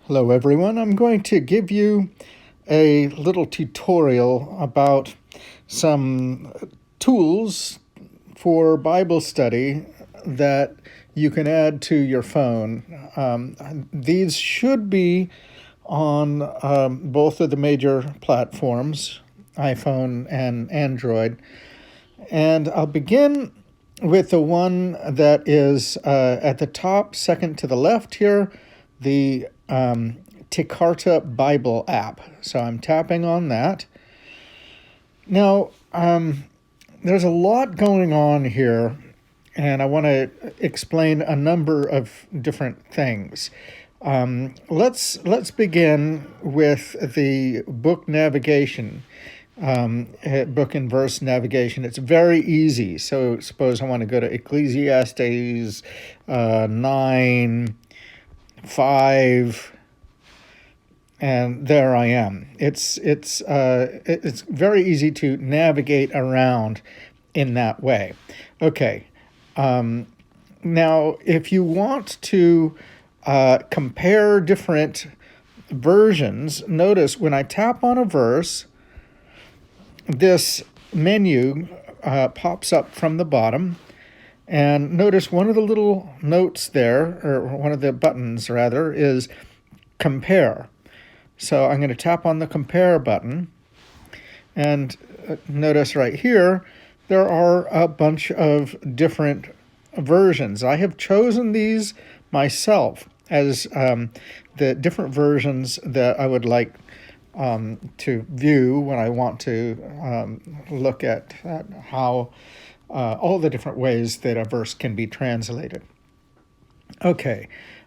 Hello everyone, I'm going to give you a little tutorial about some tools for Bible study that you can add to your phone. These should be on both of the major platforms, iPhone and Android. And I'll begin with the one that is at the top, second to the left here, the Tecarta Bible app. So I'm tapping on that. Now, there's a lot going on here, and I want to explain a number of different things. Let's begin with the book navigation. Book and verse navigation. It's very easy. So suppose I want to go to Ecclesiastes 9, 5, and there I am. It's very easy to navigate around in that way. Okay. Now, if you want to compare different versions, notice when I tap on a verse, this menu pops up from the bottom, and notice one of the little notes there, or one of the buttons rather, is compare. So I'm going to tap on the compare button, and notice right here there are a bunch of different versions. I have chosen these myself as the different versions that I would like to view when I want to look at how all the different ways that a verse can be translated. Okay,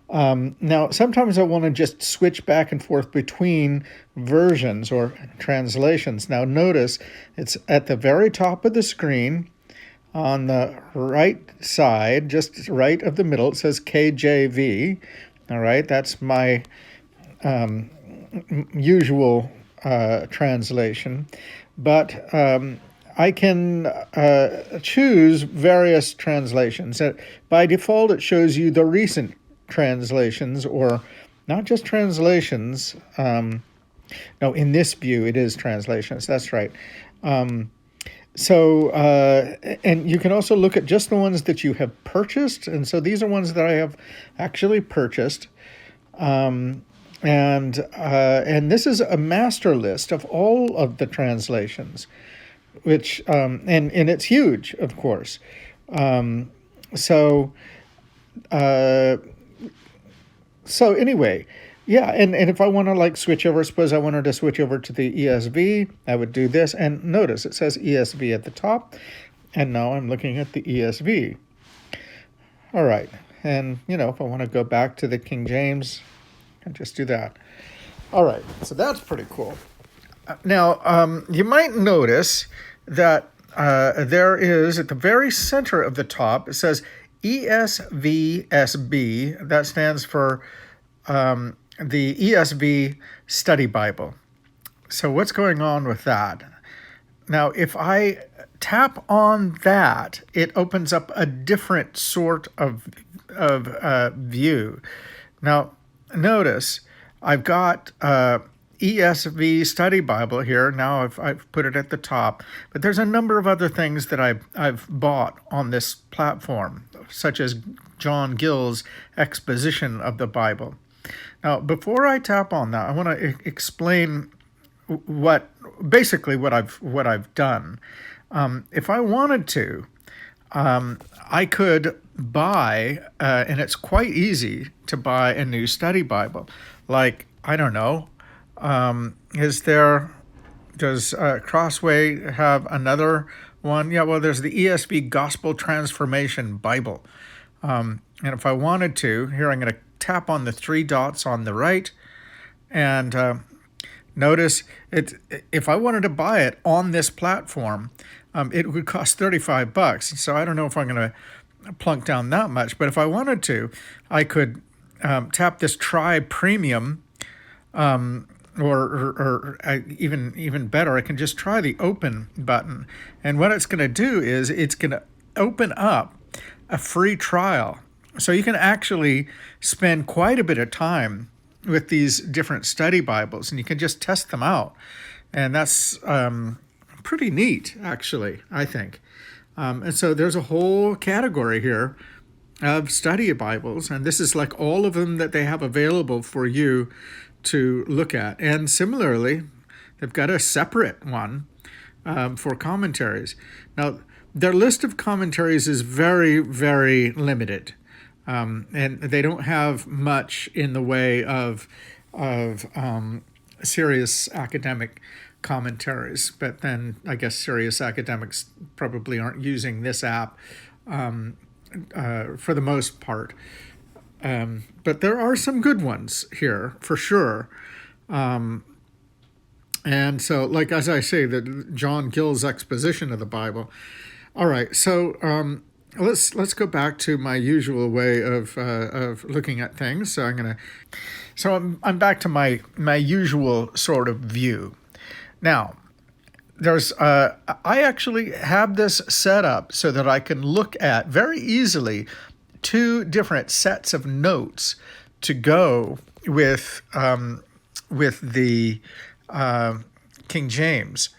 now sometimes I want to just switch back and forth between versions or translations. Now notice it's at the very top of the screen on the right side, just right of the middle. It says KJV. All right, that's my usual translation, but I can choose various translations. By default, it shows you the recent translations, or not just translations. No, in this view, it is translations. That's right. And you can also look at just the ones that you have purchased. And so these are ones that I have actually purchased. And this is a master list of all of the translations, which and it's huge, of course. So anyway, yeah, and if I want to switch over, suppose I wanted to switch over to the ESV, I would do this, and notice it says ESV at the top, and now I'm looking at the ESV. All right, and if I want to go back to the King James, I can just do that. All right, so that's pretty cool. Now, you might notice that there is, at the very center of the top, it says ESVSB. That stands for the ESV Study Bible. So what's going on with that? Now, if I tap on that, it opens up a different sort of view. Now, notice I've got ESV Study Bible here. Now I've put it at the top, but there's a number of other things that I've bought on this platform, such as John Gill's exposition of the Bible. Now, before I tap on that, I want to explain basically what I've done. If I wanted to, I could buy, and it's quite easy to buy a new study Bible. Like, I don't know, does Crossway have another one? Yeah, well, there's the ESV Gospel Transformation Bible. And if I wanted to, here I'm going to tap on the three dots on the right, and notice it. If I wanted to buy it on this platform, it would cost $35. So I don't know if I'm going to plunk down that much, but if I wanted to, I could tap this Try Premium, or even better, I can just try the Open button, and what it's going to do is it's going to open up a free trial. So you can actually spend quite a bit of time with these different study Bibles, and you can just test them out. And that's pretty neat, actually, I think. And so there's a whole category here of study Bibles, and this is like all of them that they have available for you to look at. And similarly, they've got a separate one for commentaries. Now, their list of commentaries is very, very limited, and they don't have much in the way of serious academic commentaries. But then I guess serious academics probably aren't using this app for the most part. But there are some good ones here for sure. And so, like as I say, the John Gill's exposition of the Bible. All right, so let's go back to my usual way of looking at things. So I'm back to my usual sort of view. Now, there's I actually have this set up so that I can look at very easily two different sets of notes to go with the King James.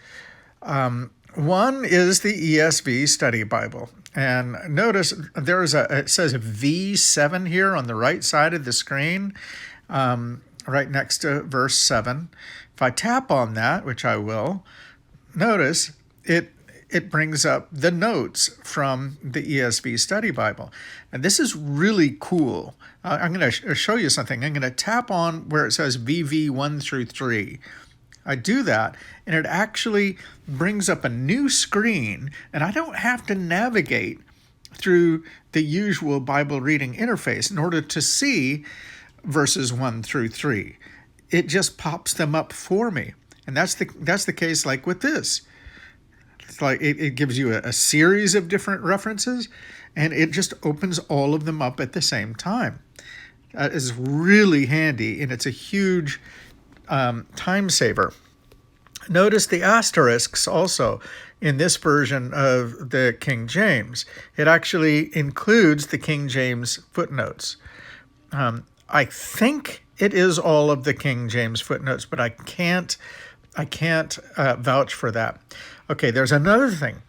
One is the ESV Study Bible. And notice it says V7 here on the right side of the screen, right next to verse 7. If I tap on that, which I will, notice it brings up the notes from the ESV Study Bible. And this is really cool. I'm going to show you something. I'm going to tap on where it says VV 1 through 3. I do that, and it actually brings up a new screen, and I don't have to navigate through the usual Bible reading interface in order to see verses 1 through 3. It just pops them up for me. And that's the case like with this. It's like it gives you a series of different references, and it just opens all of them up at the same time. That is really handy, and it's a huge time saver. Notice the asterisks also in this version of the King James. It actually includes the King James footnotes. I think it is all of the King James footnotes, but I can't vouch for that. Okay, there's another thing.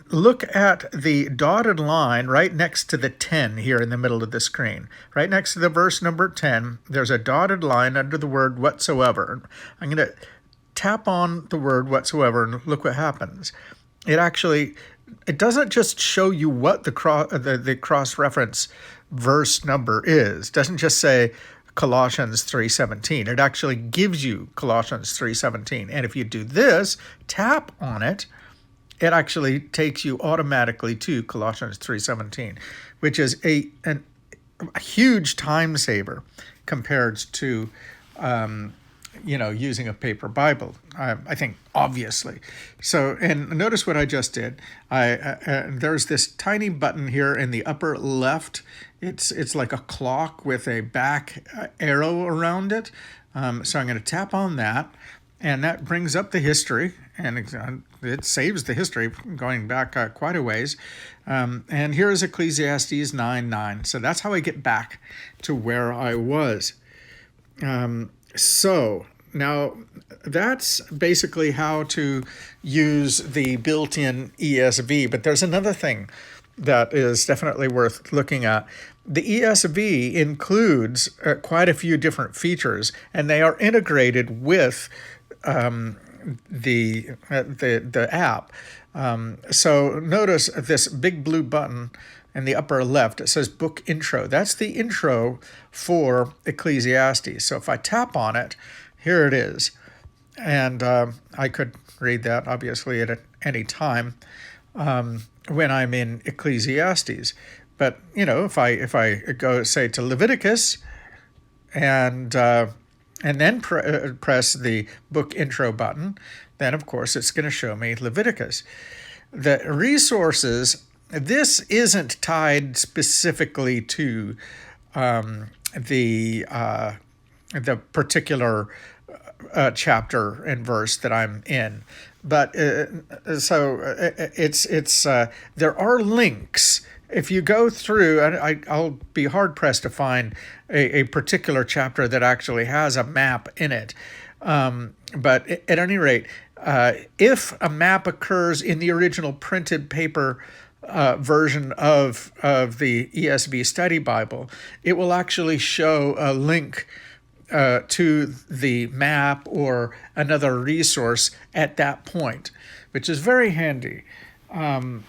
Look at the dotted line right next to the 10 here in the middle of the screen. Right next to the verse number 10, there's a dotted line under the word whatsoever. I'm going to tap on the word whatsoever and look what happens. It doesn't just show you what the cross-reference verse number is. It doesn't just say Colossians 3:17. It actually gives you Colossians 3:17. And if you do this, tap on it, it actually takes you automatically to Colossians 3:17, which is a huge time saver compared to using a paper Bible, I think, obviously. So, and notice what I just did. There's this tiny button here in the upper left. It's like a clock with a back arrow around it. So I'm going to tap on that, and that brings up the history, and it saves the history going back quite a ways. And here is Ecclesiastes 9:9. So that's how I get back to where I was. So now that's basically how to use the built-in ESV, but there's another thing that is definitely worth looking at. The ESV includes quite a few different features, and they are integrated with the app. So notice this big blue button in the upper left. It says Book Intro. That's the intro for Ecclesiastes. So if I tap on it, here it is. And I could read that, obviously, at any time when I'm in Ecclesiastes. But, if I go, say, to Leviticus and then press the Book Intro button, then, of course, it's going to show me Leviticus. The resources, this isn't tied specifically to the particular chapter and verse that I'm in, but so it's there are links if you go through, and I'll be hard pressed to find a particular chapter that actually has a map in it. But at any rate, if a map occurs in the original printed paper version of the ESV Study Bible, it will actually show a link to the map or another resource at that point, which is very handy. And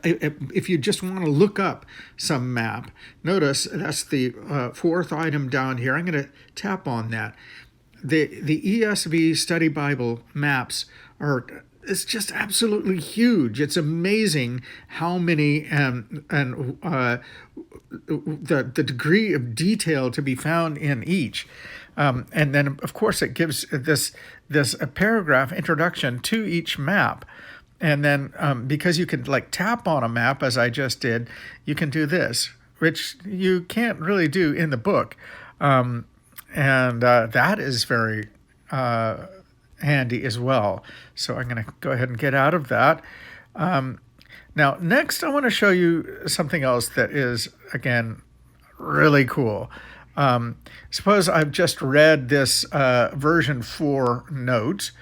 if you just want to look up some map, notice that's the fourth item down here. I'm going to tap on that. The ESV Study Bible maps it's just absolutely huge. It's amazing how many and the degree of detail to be found in each. And then, of course, it gives this a paragraph introduction to each map. And then because you can like tap on a map, as I just did, you can do this, which you can't really do in the book. And that is very handy as well. So I'm going to go ahead and get out of that. Now, next, I want to show you something else that is, again, really cool. Suppose I've just read this version 4 note,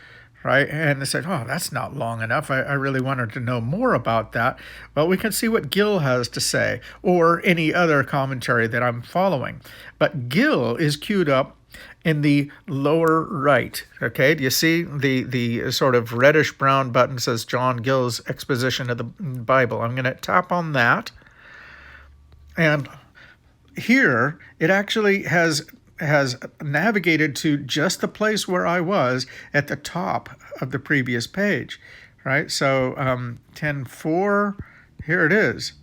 right? And I said, oh, that's not long enough. I really wanted to know more about that. Well, we can see what Gill has to say, or any other commentary that I'm following. But Gill is queued up in the lower right. Okay, do you see the sort of reddish brown button says John Gill's exposition of the Bible? I'm going to tap on that, and here it actually has navigated to just the place where I was at the top of the previous page, right? So 10:4, here it is.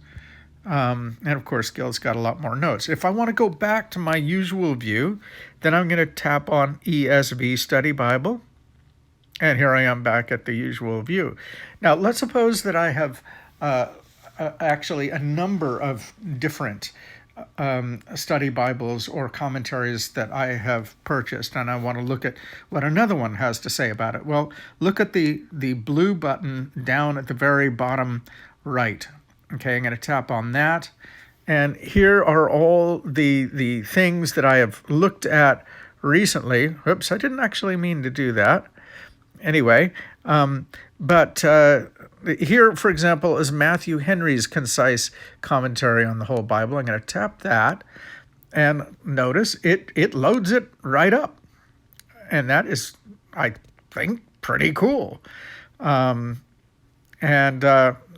And of course, Gill's got a lot more notes. If I want to go back to my usual view, then I'm going to tap on ESV Study Bible. And here I am back at the usual view. Now, let's suppose that I have actually a number of different study Bibles or commentaries that I have purchased, and I want to look at what another one has to say about it. Well, look at the blue button down at the very bottom right. Okay, I'm going to tap on that. And here are all the things that I have looked at recently. Oops, I didn't actually mean to do that. Anyway, but here, for example, is Matthew Henry's concise commentary on the whole Bible. I'm going to tap that, and notice it loads it right up. And that is, I think, pretty cool.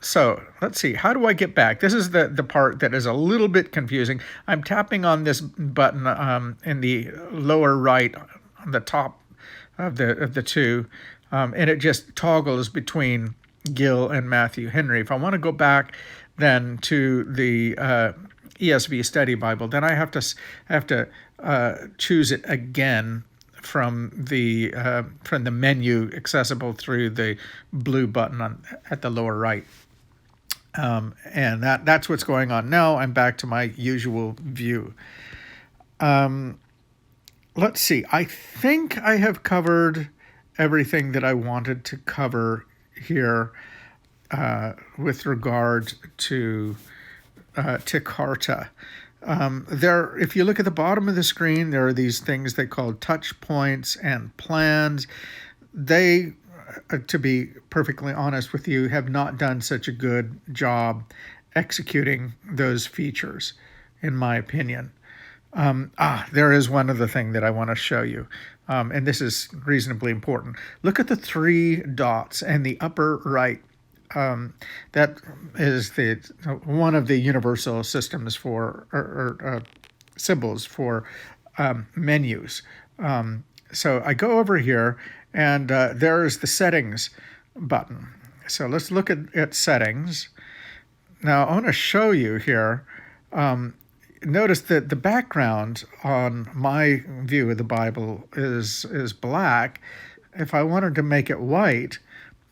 So let's see, how do I get back? This is the part that is a little bit confusing. I'm tapping on this button in the lower right on the top of the two, and it just toggles between Gill and Matthew Henry. If I want to go back then to the ESV Study Bible, then I have to choose it again from the menu accessible through the blue button at the lower right. And that's what's going on now. I'm back to my usual view. Let's see. I think I have covered everything that I wanted to cover here with regard to Tecarta. If you look at the bottom of the screen, there are these things they call touch points and plans. They, to be perfectly honest with you, have not done such a good job executing those features, in my opinion. There is one other thing that I want to show you, and this is reasonably important. Look at the 3 dots in the upper right. That is one of the universal systems for or symbols for menus. So I go over here, and there's the settings button. So let's look at settings. Now I want to show you here. Notice that the background on my view of the Bible is black. If I wanted to make it white,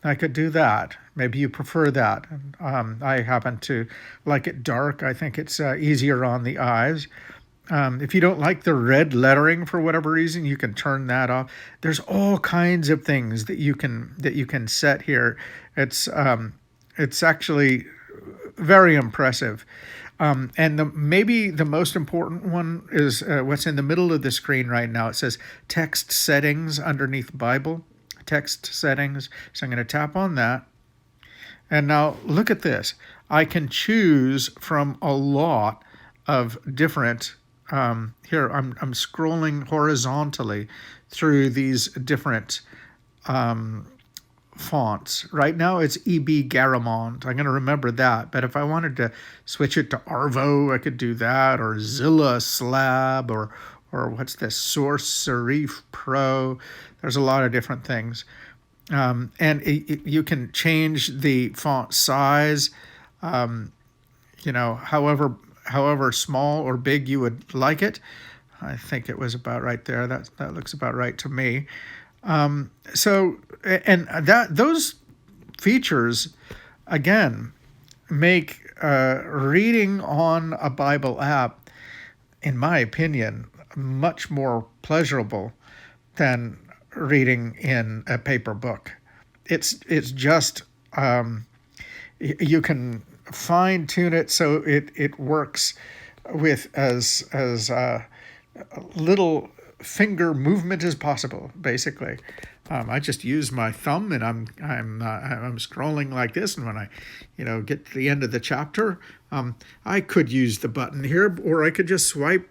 I could do that. Maybe you prefer that. I happen to like it dark. I think it's easier on the eyes. If you don't like the red lettering for whatever reason, you can turn that off. There's all kinds of things that you can set here. It's actually very impressive. And maybe the most important one is what's in the middle of the screen right now. It says text settings underneath Bible, text settings. So I'm going to tap on that. And now look at this. I can choose from a lot of different, here I'm scrolling horizontally through these different fonts. Right now it's EB Garamond. I'm going to remember that. But if I wanted to switch it to Arvo, I could do that, or Zilla Slab, or what's this, Source Serif Pro. There's a lot of different things. And you can change the font size, however small or big you would like it. I think it was about right there. That looks about right to me. Those features, again, make reading on a Bible app, in my opinion, much more pleasurable than reading in a paper book. It's just you can fine tune it so it works with as little finger movement as possible. Basically, I just use my thumb and I'm scrolling like this, and when I get to the end of the chapter, I could use the button here, or I could just swipe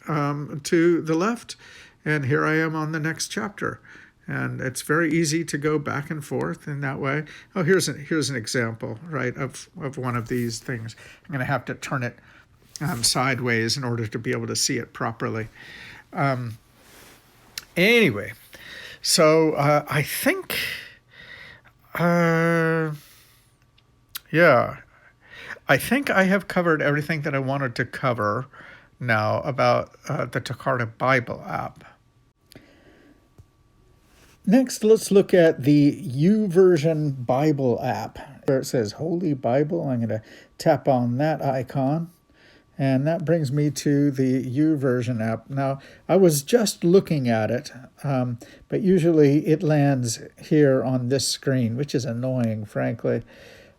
to the left, and here I am on the next chapter. And it's very easy to go back and forth in that way. Oh, here's an example, right, of one of these things. I'm going to have to turn it sideways in order to be able to see it properly. Anyway, so I think, I think I have covered everything that I wanted to cover now about the Tecarta Bible app. Next, let's look at the YouVersion Bible app, where it says Holy Bible. I'm going to tap on that icon, and that brings me to the YouVersion app. Now, I was just looking at it, but usually it lands here on this screen, which is annoying, frankly.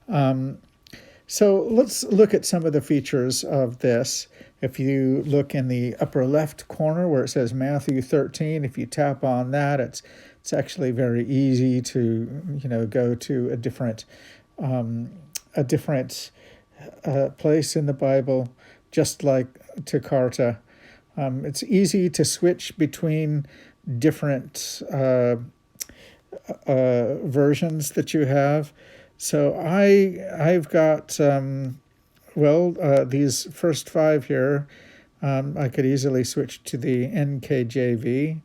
So let's look at some of the features of this. If you look in the upper left corner where it says Matthew 13, if you tap on that, it's actually very easy to go to a different place in the Bible, just like Tecarta. It's easy to switch between different versions that you have. So I've got these first 5 here. I could easily switch to the NKJV.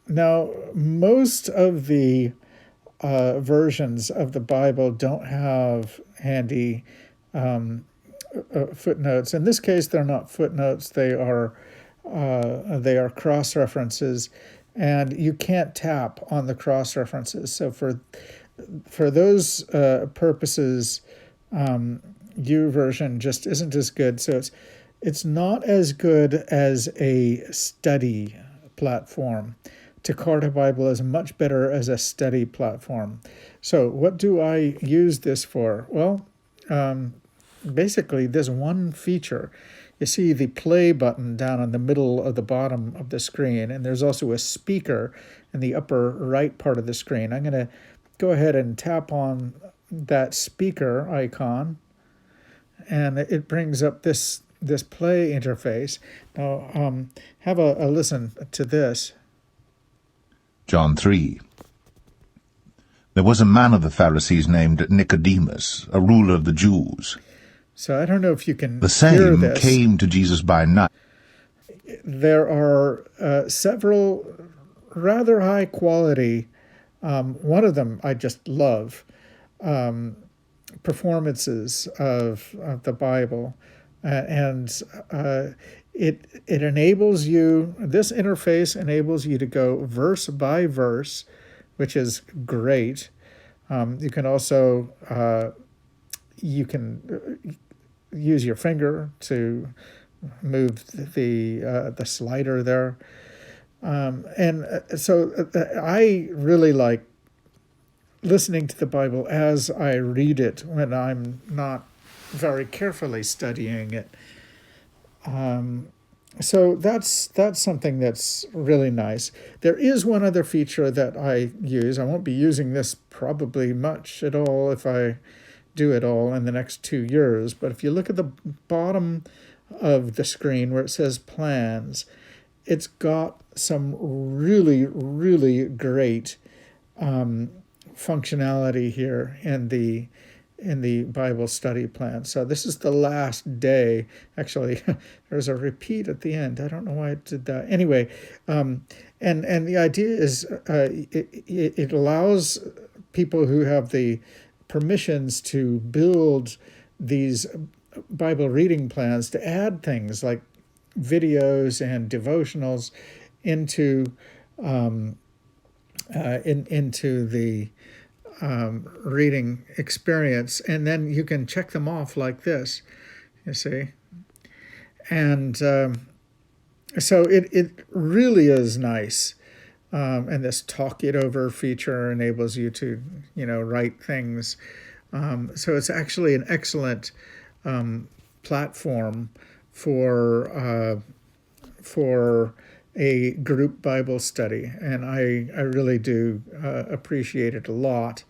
Now, most of the versions of the Bible don't have handy footnotes. In this case, they're not footnotes; they are cross references, and you can't tap on the cross references. So for those purposes, YouVersion just isn't as good. So it's not as good as a study platform. Tecarta Bible is much better as a study platform. So what do I use this for? Well, basically this one feature. You see the play button down on the middle of the bottom of the screen, and there's also a speaker in the upper right part of the screen. I'm going to go ahead and tap on that speaker icon, and it brings up this play interface. Now, have a listen to this. John 3. There was a man of the Pharisees named Nicodemus, a ruler of the Jews. So I don't know if you can The hear same this. came to Jesus by night. There are several rather high quality, one of them I just love, performances of the Bible. It enables you, this interface enables you to go verse by verse, which is great. You can also use your finger to move the slider there. So I really like listening to the Bible as I read it when I'm not very carefully studying it. So that's something that's really nice. There is one other feature that I use. I won't be using this probably much at all if I do it all in the next 2 years. But if you look at the bottom of the screen where it says plans, it's got some really, really great functionality here in the Bible study plan. So this is the last day. Actually, there's a repeat at the end. I don't know why it did that. Anyway, and the idea is it allows people who have the permissions to build these Bible reading plans to add things like videos and devotionals into into the reading experience, and then you can check them off like this, you see. And so it really is nice. And this talk it over feature enables you to, write things. So it's actually an excellent platform for a group Bible study, and I really do appreciate it a lot.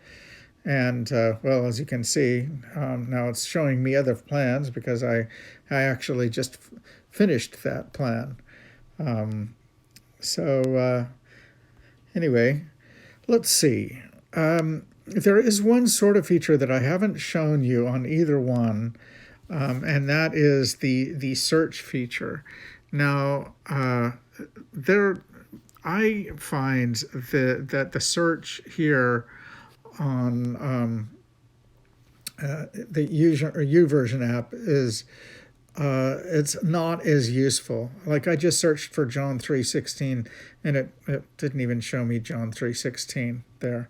And well, as you can see, now it's showing me other plans because I actually just finished that plan. Anyway, let's see. There is one sort of feature that I haven't shown you on either one, and that is the search feature. Now, I find that the search here on the YouVersion app is it's not as useful. Like I just searched for John 3:16, and it didn't even show me John 3:16 there.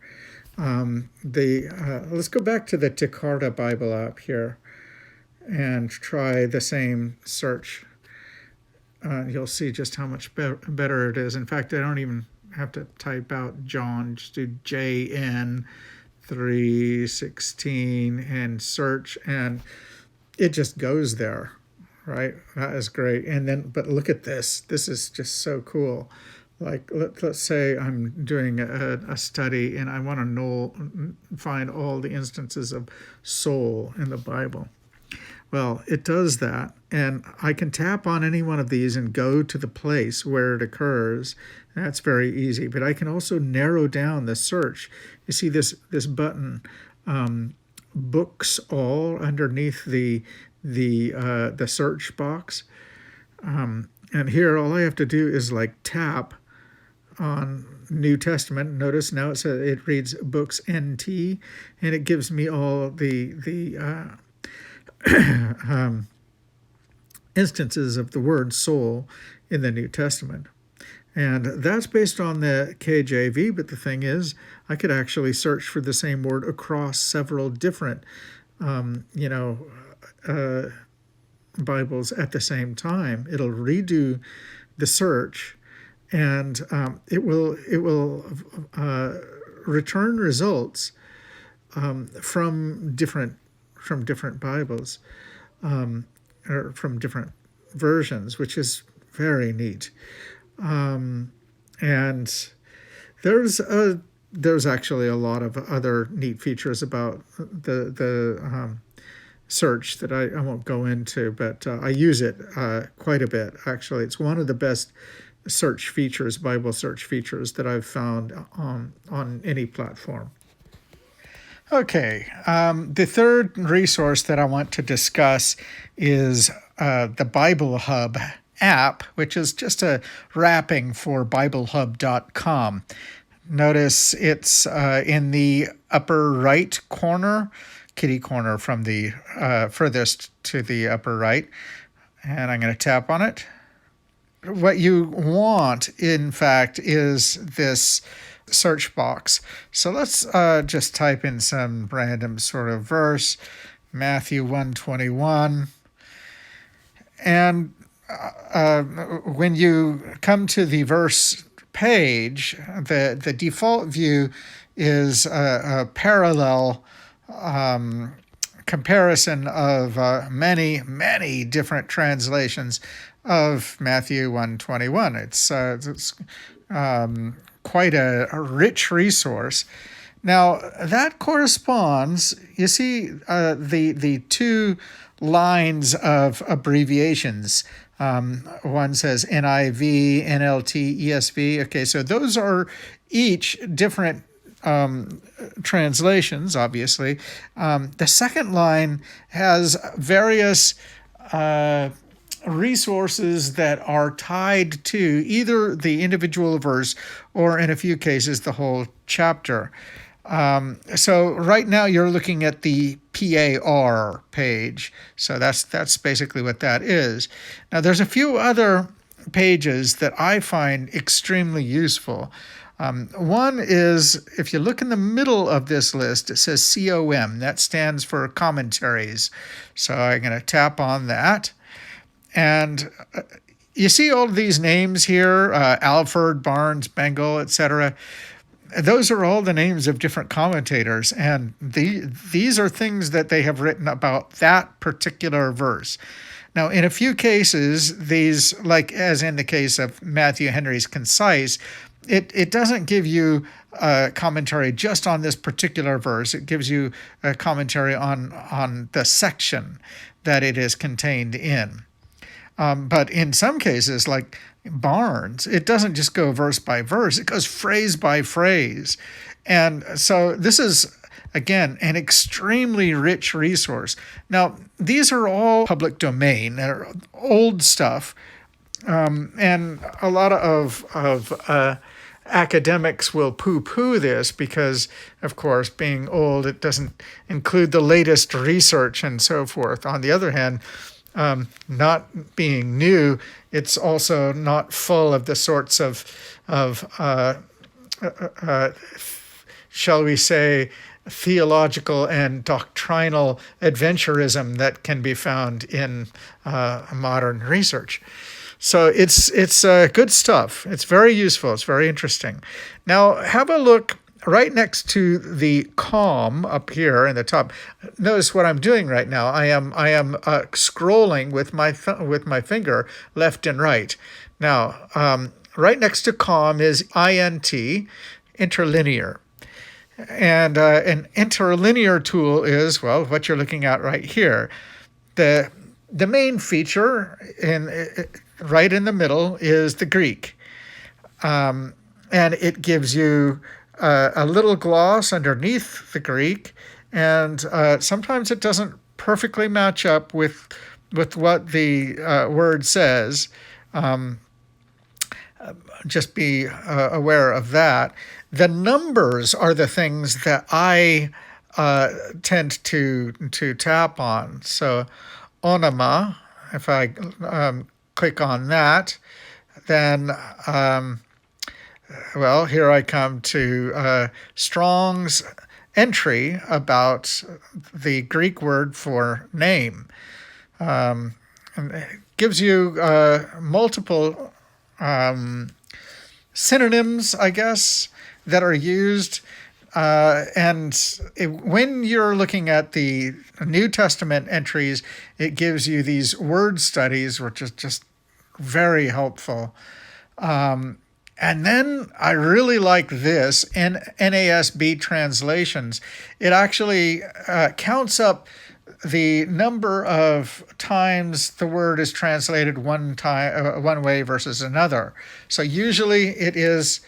Let's go back to the Tecarta Bible app here and try the same search. You'll see just how much better it is. In fact, I don't even have to type out John, just do JN 3:16 and search, and it just goes there, right? That is great. And then, but look at this. This is just so cool. Like, let's say I'm doing a study and I want to find all the instances of soul in the Bible. Well, it does that, and I can tap on any one of these and go to the place where it occurs. That's very easy, but I can also narrow down the search. You see this button, books all, underneath the search box. And here, all I have to do is like tap on New Testament. Notice now it reads books NT, and it gives me all the instances of the word soul in the New Testament. And that's based on the KJV, but the thing is, I could actually search for the same word across several different, Bibles at the same time. It'll redo the search, and it will return results from different Bibles, or from different versions, which is very neat. And there's actually a lot of other neat features about the search that I won't go into, but I use it quite a bit. Actually, it's one of the best search features, Bible search features, that I've found on any platform. Okay, the third resource that I want to discuss is the Bible Hub app, which is just a wrapping for BibleHub.com. Notice it's in the upper right corner, kitty corner from the furthest to the upper right, and I'm going to tap on it. What you want, in fact, is this search box. So let's just type in some random sort of verse, Matthew 1:21, and when you come to the verse page, the default view is a parallel comparison of many different translations of Matthew 1:21. It's quite a rich resource. Now, that corresponds, you see, the two lines of abbreviations. One says NIV, NLT, ESV. Okay, so those are each different translations, obviously. The second line has various resources that are tied to either the individual verse or, in a few cases, the whole chapter. So right now you're looking at the PAR page. So that's basically what that is. Now there's a few other pages that I find extremely useful. One is, if you look in the middle of this list, it says COM. That stands for commentaries. So I'm going to tap on that. And you see all of these names here, Alford, Barnes, Bengal, etc. Those are all the names of different commentators, and these are things that they have written about that particular verse. Now, in a few cases, these, like as in the case of Matthew Henry's Concise, it doesn't give you a commentary just on this particular verse. It gives you a commentary on the section that it is contained in. But in some cases, like Barnes, it doesn't just go verse by verse, it goes phrase by phrase. And so this is, again, an extremely rich resource. Now, these are all public domain, they're old stuff, and a lot of academics will poo-poo this because, of course, being old, it doesn't include the latest research and so forth. On the other hand, not being new, it's also not full of the sorts of shall we say, theological and doctrinal adventurism that can be found in modern research. So it's good stuff. It's very useful. It's very interesting. Now have a look right next to the com up here in the top. Notice what I'm doing right now. I am scrolling with my finger left and right. Now, right next to com is INT, interlinear. And an interlinear tool is, well, what you're looking at right here. The main feature right in the middle is the Greek. And it gives you a little gloss underneath the Greek, and sometimes it doesn't perfectly match up with what the word says. Just be aware of that. The numbers are the things that I tend to tap on. So onoma, if I click on that, then well, here I come to Strong's entry about the Greek word for name. And it gives you multiple synonyms, I guess, that are used. When you're looking at the New Testament entries, it gives you these word studies, which is just very helpful. And then I really like this, NASB translations. It actually counts up the number of times the word is translated one way versus another. So usually it is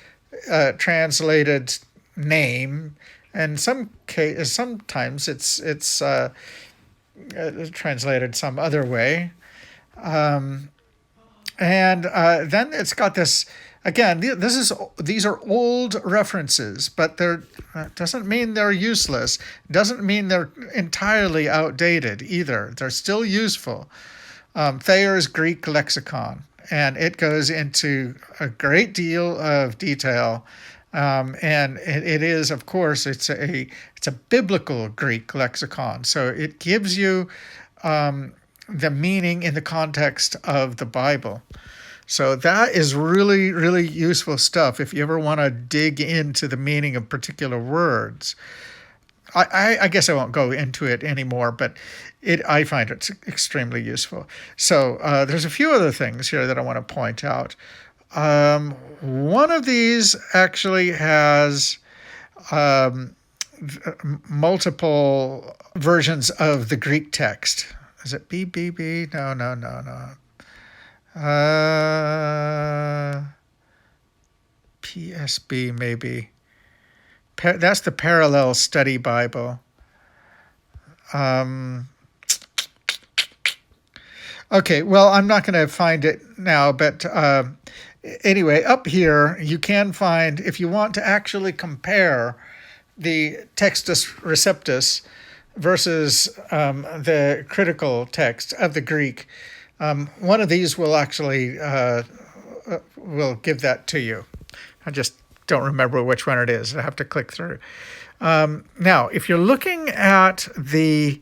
translated name, and sometimes it's translated some other way. And then it's got this. Again, these are old references, but doesn't mean they're useless. Doesn't mean they're entirely outdated either. They're still useful. Thayer's Greek Lexicon, and it goes into a great deal of detail. And it is, of course, it's a biblical Greek lexicon, so it gives you the meaning in the context of the Bible. So that is really, really useful stuff if you ever want to dig into the meaning of particular words. I guess I won't go into it anymore, but I find it extremely useful. So there's a few other things here that I want to point out. One of these actually has multiple versions of the Greek text. Is it BBB? No. PSB maybe. That's the Parallel Study Bible. Okay, well, I'm not going to find it now, but anyway, up here you can find, if you want to actually compare the Textus Receptus versus the critical text of the Greek, one of these will actually will give that to you. I just don't remember which one it is. I have to click through. Now, if you're looking at the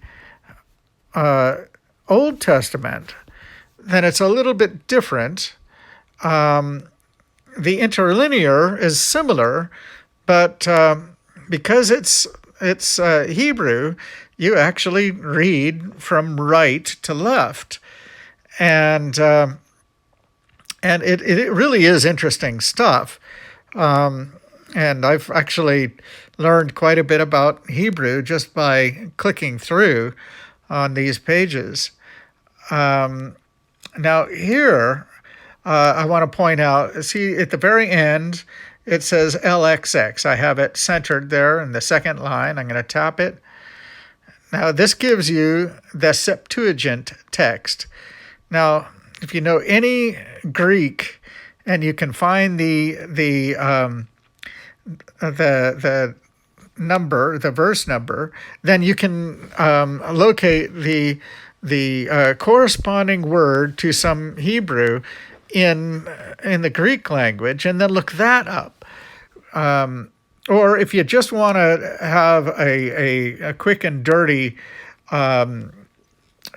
Old Testament, then it's a little bit different. The interlinear is similar, but because it's Hebrew, you actually read from right to left, and it really is interesting stuff. And I've actually learned quite a bit about Hebrew just by clicking through on these pages. Now here, I want to point out, see at the very end, it says LXX. I have it centered there in the second line. I'm going to tap it. Now this gives you the Septuagint text. Now, if you know any Greek and you can find the number, the verse number, then you can locate the corresponding word to some Hebrew in the Greek language, and then look that up. Or if you just want to have a quick and dirty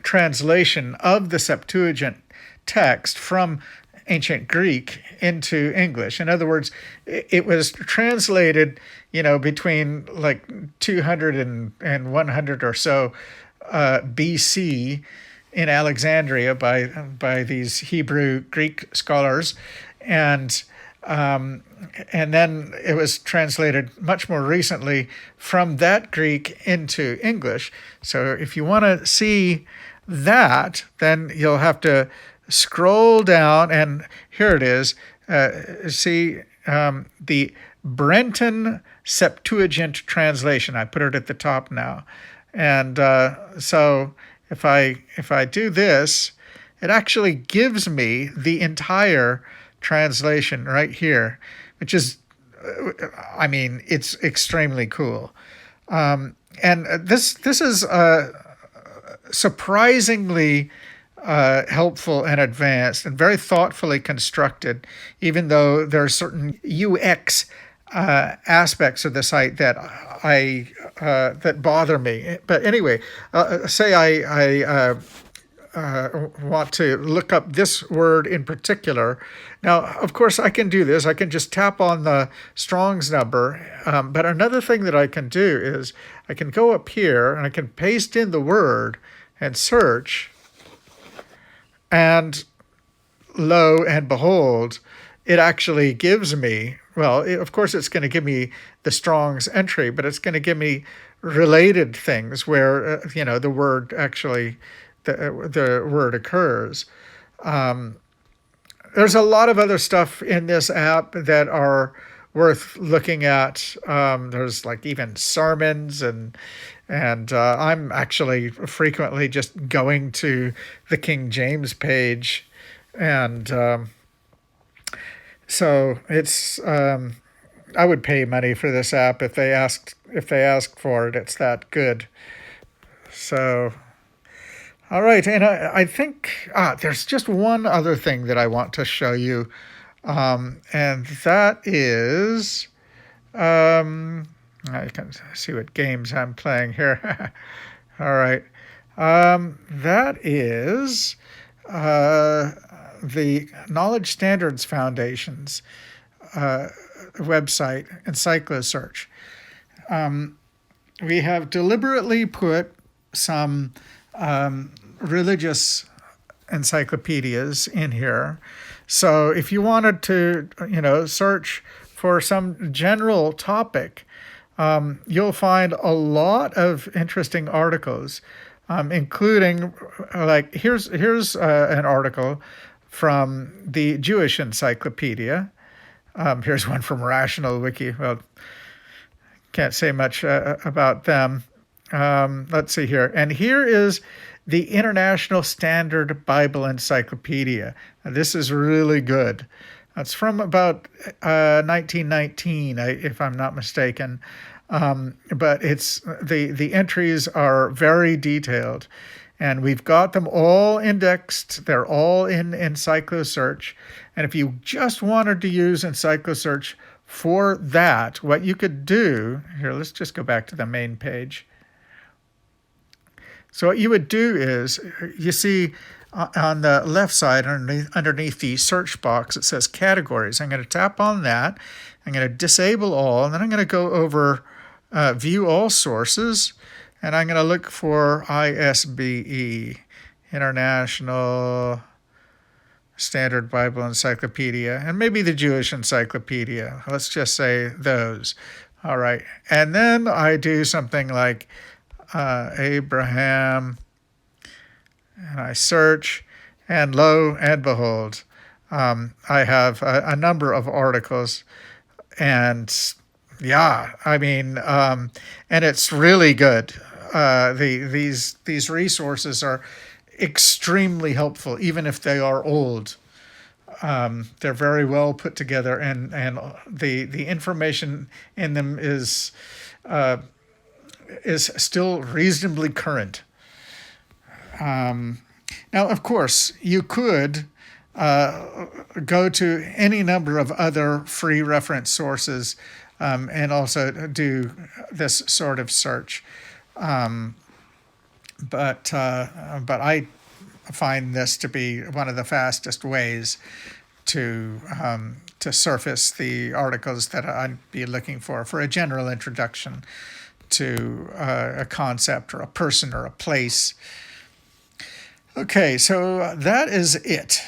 translation of the Septuagint text from ancient Greek into English. In other words, it was translated, between like 200 and 100 or so BC in Alexandria by these Hebrew Greek scholars, and then it was translated much more recently from that Greek into English. So if you want to see that, then you'll have to scroll down, and here it is. See the Brenton Septuagint translation. I put it at the top now, and so if I do this, it actually gives me the entire translation right here, which is, it's extremely cool. And this is surprisingly helpful and advanced and very thoughtfully constructed, even though there are certain UX aspects of the site that that bother me. But anyway, say I want to look up this word in particular. Now, of course, I can do this. I can just tap on the Strong's number. But another thing that I can do is I can go up here and I can paste in the word and search. And lo and behold, it actually gives me, of course it's going to give me the Strong's entry, but it's going to give me related things where, the word actually, the word occurs. There's a lot of other stuff in this app that are worth looking at. There's like even sermons, and I'm actually frequently just going to the King James page, and so it's I would pay money for this app if they asked for it. It's that good. So, all right, and I think there's just one other thing that I want to show you, and that is I can see what games I'm playing here. All right, that is the Knowledge Standards Foundation's website, EncycloSearch. We have deliberately put some religious encyclopedias in here. So if you wanted to, search for some general topic, you'll find a lot of interesting articles, including here's an article from the Jewish Encyclopedia. Here's one from Rational Wiki. Well, can't say much about them. Let's see here. And here is the International Standard Bible Encyclopedia. Now, this is really good. It's from about 1919, if I'm not mistaken. But it's the entries are very detailed, and we've got them all indexed. They're all in EncycloSearch. And if you just wanted to use EncycloSearch for that, what you could do, here, let's just go back to the main page. So what you would do is, you see on the left side underneath the search box, it says categories. I'm going to tap on that. I'm going to disable all, and then I'm going to go over view all sources, and I'm going to look for ISBE, International Standard Bible Encyclopedia, and maybe the Jewish Encyclopedia. Let's just say those. All right. And then I do something like Abraham, and I search, and lo and behold, I have a number of articles, and and it's really good. These resources are extremely helpful, even if they are old. They're very well put together, and the information in them is still reasonably current. Now, of course, you could go to any number of other free reference sources and also do this sort of search. But I find this to be one of the fastest ways to surface the articles that I'd be looking for a general introduction to a concept or a person or a place. Okay, so that is it.